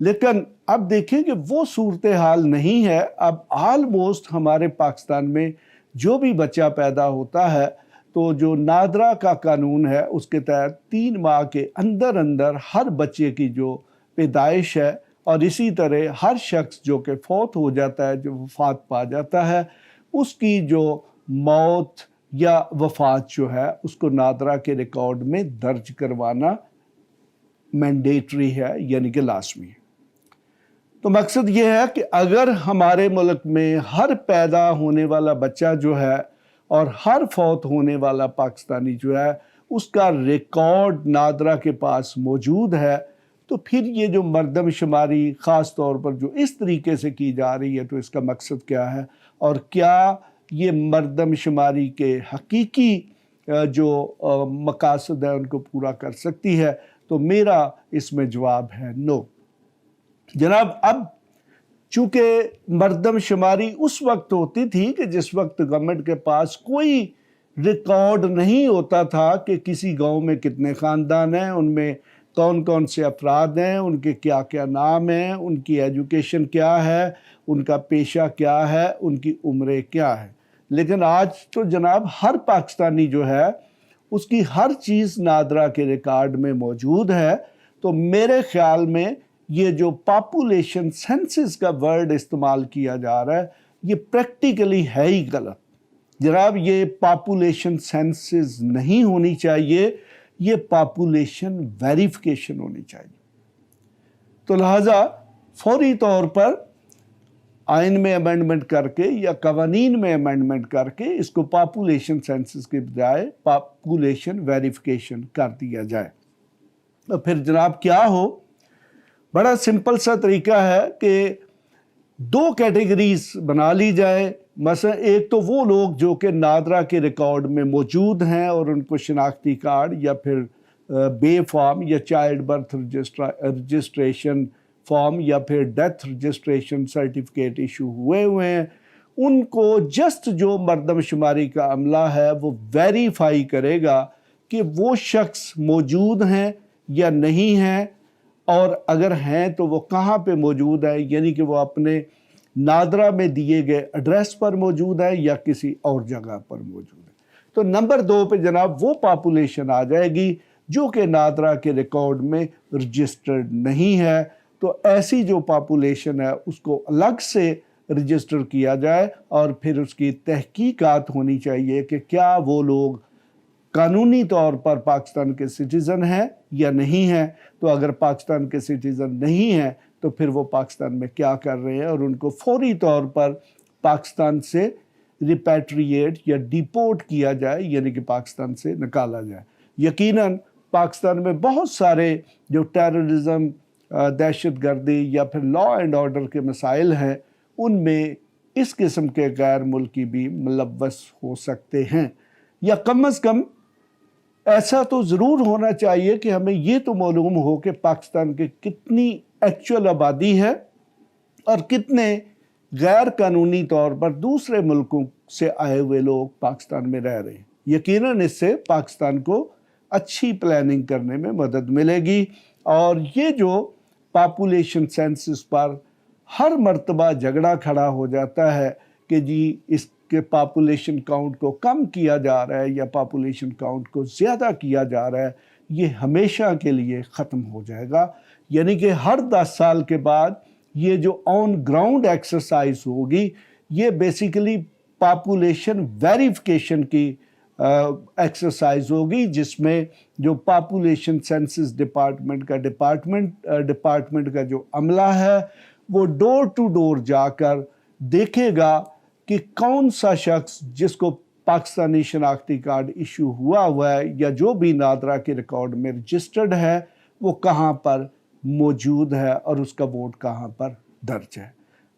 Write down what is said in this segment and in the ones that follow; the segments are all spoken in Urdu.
لیکن اب دیکھیں کہ وہ صورتحال نہیں ہے. اب آلموسٹ ہمارے پاکستان میں جو بھی بچہ پیدا ہوتا ہے تو جو نادرا کا قانون ہے اس کے تحت 3 ماہ کے اندر اندر ہر بچے کی جو پیدائش ہے، اور اسی طرح ہر شخص جو کہ فوت ہو جاتا ہے، جو وفات پا جاتا ہے، اس کی جو موت یا وفات جو ہے اس کو نادرا کے ریکارڈ میں درج کروانا مینڈیٹری ہے، یعنی کہ لازمی ہے. تو مقصد یہ ہے کہ اگر ہمارے ملک میں ہر پیدا ہونے والا بچہ جو ہے اور ہر فوت ہونے والا پاکستانی جو ہے اس کا ریکارڈ نادرا کے پاس موجود ہے، تو پھر یہ جو مردم شماری خاص طور پر جو اس طریقے سے کی جا رہی ہے، تو اس کا مقصد کیا ہے، اور کیا یہ مردم شماری کے حقیقی جو مقاصد ہیں ان کو پورا کر سکتی ہے؟ تو میرا اس میں جواب ہے نو. جناب، اب چونکہ مردم شماری اس وقت ہوتی تھی کہ جس وقت گورنمنٹ کے پاس کوئی ریکارڈ نہیں ہوتا تھا کہ کسی گاؤں میں کتنے خاندان ہیں، ان میں کون کون سے افراد ہیں، ان کے کیا کیا نام ہیں، ان کی ایجوکیشن کیا ہے، ان کا پیشہ کیا ہے، ان کی عمریں کیا ہے. لیکن آج تو جناب ہر پاکستانی جو ہے اس کی ہر چیز نادرا کے ریکارڈ میں موجود ہے. تو میرے خیال میں یہ جو پاپولیشن سینسس کا ورڈ استعمال کیا جا رہا ہے یہ پریکٹیکلی ہے ہی غلط. جناب، یہ پاپولیشن سینسس نہیں ہونی چاہیے، یہ پاپولیشن ویریفیکیشن ہونی چاہیے. تو لہٰذا فوری طور پر آئین میں امینڈمنٹ کر کے یا قوانین میں امینڈمنٹ کر کے اس کو پاپولیشن سینسس کے بجائے پاپولیشن ویریفیکیشن کر دیا جائے. اور پھر جناب کیا ہو، بڑا سمپل سا طریقہ ہے کہ 2 کیٹیگریز بنا لی جائے. مثلا ایک تو وہ لوگ جو کہ نادرا کے ریکارڈ میں موجود ہیں اور ان کو شناختی کارڈ یا پھر بے فارم یا چائلڈ برتھ رجسٹریشن فارم یا پھر ڈیتھ رجسٹریشن سرٹیفکیٹ ایشو ہوئے ہیں، ان کو جسٹ جو مردم شماری کا عملہ ہے وہ ویریفائی کرے گا کہ وہ شخص موجود ہیں یا نہیں ہیں، اور اگر ہیں تو وہ کہاں پہ موجود ہے، یعنی کہ وہ اپنے نادرا میں دیے گئے ایڈریس پر موجود ہے یا کسی اور جگہ پر موجود ہے. تو نمبر 2 پہ جناب وہ پاپولیشن آ جائے گی جو کہ نادرا کے ریکارڈ میں رجسٹرڈ نہیں ہے. تو ایسی جو پاپولیشن ہے اس کو الگ سے رجسٹر کیا جائے اور پھر اس کی تحقیقات ہونی چاہیے کہ کیا وہ لوگ قانونی طور پر پاکستان کے سٹیزن ہیں یا نہیں ہیں. تو اگر پاکستان کے سٹیزن نہیں ہیں تو پھر وہ پاکستان میں کیا کر رہے ہیں، اور ان کو فوری طور پر پاکستان سے ریپیٹریٹ یا ڈیپورٹ کیا جائے، یعنی کہ پاکستان سے نکالا جائے. یقیناً پاکستان میں بہت سارے جو ٹیررزم، دہشت گردی یا پھر لا اینڈ آرڈر کے مسائل ہیں، ان میں اس قسم کے غیر ملکی بھی ملوث ہو سکتے ہیں. یا کم از کم ایسا تو ضرور ہونا چاہیے کہ ہمیں یہ تو معلوم ہو کہ پاکستان کے کتنی ایکچوئل آبادی ہے اور کتنے غیر قانونی طور پر دوسرے ملکوں سے آئے ہوئے لوگ پاکستان میں رہ رہے ہیں. یقیناً اس سے پاکستان کو اچھی پلاننگ کرنے میں مدد ملے گی. اور یہ جو پاپولیشن سینسس پر ہر مرتبہ جھگڑا کھڑا ہو جاتا ہے کہ جی اس کے پاپولیشن کاؤنٹ کو کم کیا جا رہا ہے یا پاپولیشن کاؤنٹ کو زیادہ کیا جا رہا ہے، یہ ہمیشہ کے لیے ختم ہو جائے گا. یعنی کہ ہر 10 سال کے بعد یہ جو آن گراؤنڈ ایکسرسائز ہوگی یہ بیسیکلی پاپولیشن ویریفیکیشن کی ایکسرسائز ہوگی، جس میں جو پاپولیشن سینسس ڈپارٹمنٹ کا جو عملہ ہے وہ ڈور ٹو ڈور جا کر دیکھے گا کہ کون سا شخص جس کو پاکستانی شناختی کارڈ ایشو ہوا ہے یا جو بھی نادرا کے ریکارڈ میں رجسٹرڈ ہے وہ کہاں پر موجود ہے اور اس کا ووٹ کہاں پر درج ہے.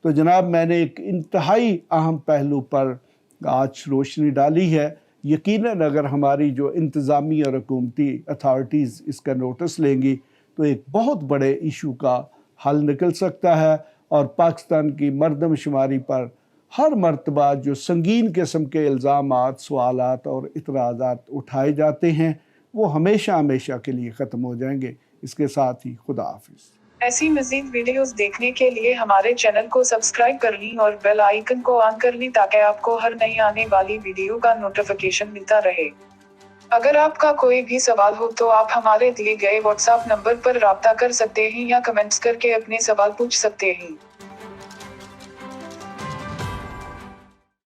تو جناب میں نے ایک انتہائی اہم پہلو پر آج روشنی ڈالی ہے. یقیناً اگر ہماری جو انتظامی اور حکومتی اتھارٹیز اس کا نوٹس لیں گی تو ایک بہت بڑے ایشو کا حل نکل سکتا ہے، اور پاکستان کی مردم شماری پر ہر مرتبہ جو سنگین قسم کے الزامات، سوالات اور اعتراضات اٹھائے جاتے ہیں وہ ہمیشہ کے لیے ختم ہو جائیں گے. اس کے ساتھ ہی خدا حافظ. ایسی مزید ویڈیوز دیکھنے کے لیے ہمارے چینل کو سبسکرائب کر لیں اور بیل آئیکن کو آن کر لیں تاکہ آپ کو ہر نئی آنے والی ویڈیو کا نوٹیفیکیشن ملتا رہے۔ اگر آپ کا کوئی بھی سوال ہو تو آپ ہمارے دیے گئے واٹس ایپ نمبر پر رابطہ کر سکتے ہیں یا کمنٹس کر کے اپنے سوال پوچھ سکتے ہیں۔